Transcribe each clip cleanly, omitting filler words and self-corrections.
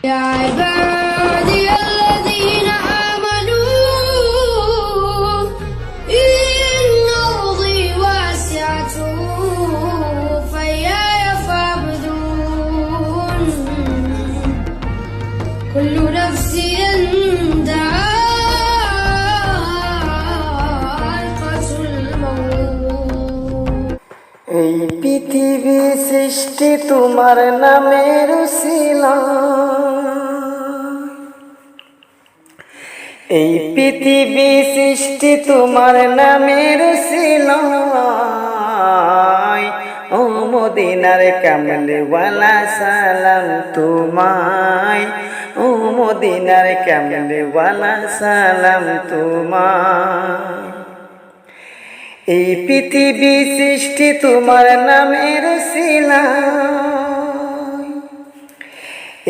يا عبادي الذين آمنوا إن أرضي واسعة فإياي فاعبدون كل نفس ذائقة الموت। এই পৃথিবী সৃষ্টি তোমার নামের উসিলায়, এই পৃথিবী সৃষ্টি তোমার নামের উসিলায়। ও মদিনার কামলিওয়ালা সালাম তোমায়, ও মদিনার কামলিওয়ালা সালাম তোমায়। এই পৃথিবী সৃষ্টি তোমার নামের উসিলায়,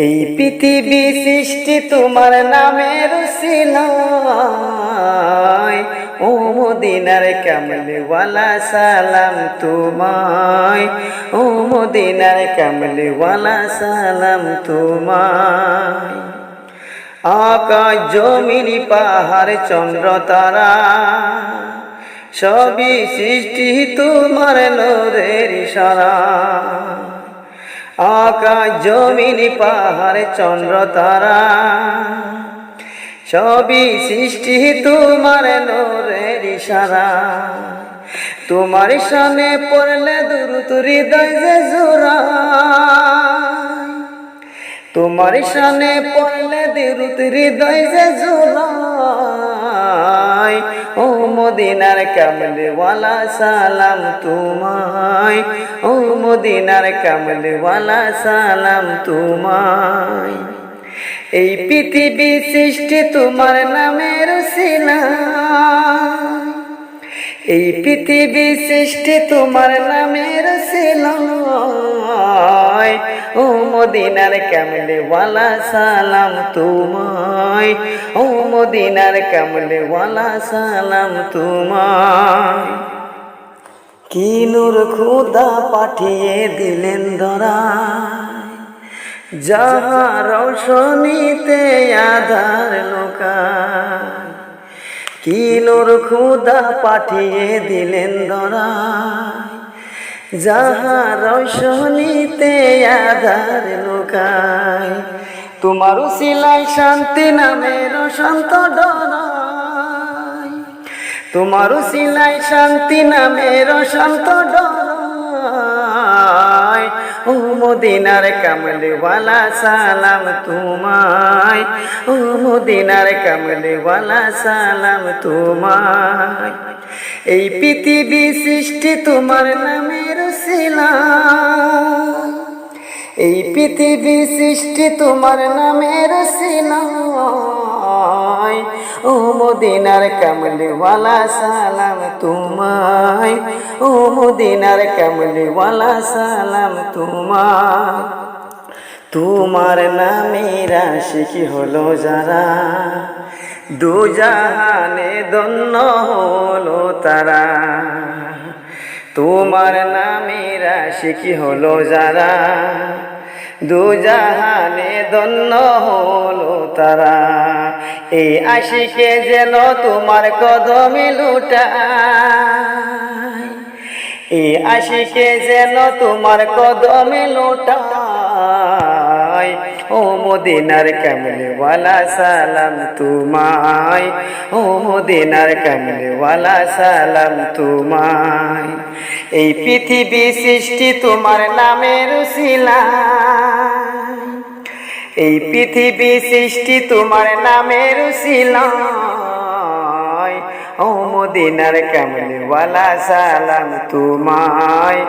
এই পৃথিবী সৃষ্টি তোমার নামের উসিলায়। ও মদিনার কামলিওয়ালা সালাম তোমায়, ও মদিনার কামলিওয়ালা সালাম তোমায়। আকাশ জমিন পাহাড় চন্দ্র তারা সবই সৃষ্টি তোমার নূরের ইশারা। আকাশ জমিন পাহাড় চন্দ্র তারা সবই সৃষ্টি তোমার নূরের ইশারা। তোমার শানে পড়লে দুরূদ হৃদয় যে জোড়ায়, তোমার শানে পড়লে দুরূদ হৃদয় যে জোড়ায়। ও মদিনার কামলিওয়ালা সালাম তোমায়, ও মদিনার কামলিওয়ালা সালাম তোমায়। এই পৃথিবী সৃষ্টি তোমার নামের উসিলায়, এই পৃথিবী সৃষ্টি তোমার নামের উসিলায়। ও মদিনার কামলিওয়ালা সালাম তোমায়, ও মদিনার কামলিওয়ালা সালাম তোমায়। কি নূর খোদা পাঠিয়ে দিলেন ধরায়, যাহার রৌশনীতে আধার লোকায়। কি নূর খোদা পাঠিয়ে দিলেন ধরায়, যাহার রৌশনীতে আধার লোকায়। তোমার উসিলায় শান্তি নামের শান্ত ডরায়, তোমার উসিলায় শান্তি নামের শান্ত ডরায়। ও মদিনার কামলিওয়ালা সালাম তোমায়, ও মদিনার কামলিওয়ালা সালাম তোমায়। এই পৃথিবী সৃষ্টি তোমার নামের উসিলায়, এই পৃথিবী সৃষ্টি তোমার নামের উসিলায়। ও মদিনার কামলিওয়ালা সালাম তোমায়, ও মদিনার কামলিওয়ালা সালাম তোমায়। তোমার নামের আশিকি হলো যারা, দুজাহানে ধন্য হলো তারা। তোমার নামের আশিকি হলো যারা, দুজাহানে ধন্য হলো তারা। এই আশিকে যেন তোমার কদমে লুটায়, এই আশিকে যেন তোমার কদমে লুটায়। ও মদিনার কামলিওয়ালা সালাম তোমায়, ও মদিনার কামলিওয়ালা সালাম তোমায়। এই পৃথিবী সৃষ্টি তোমার নামের উসিলায়, এই পৃথিবী সৃষ্টি তোমার নামের উসিলায়। ও মদিনার কামলিওয়ালা সালাম তোমায়।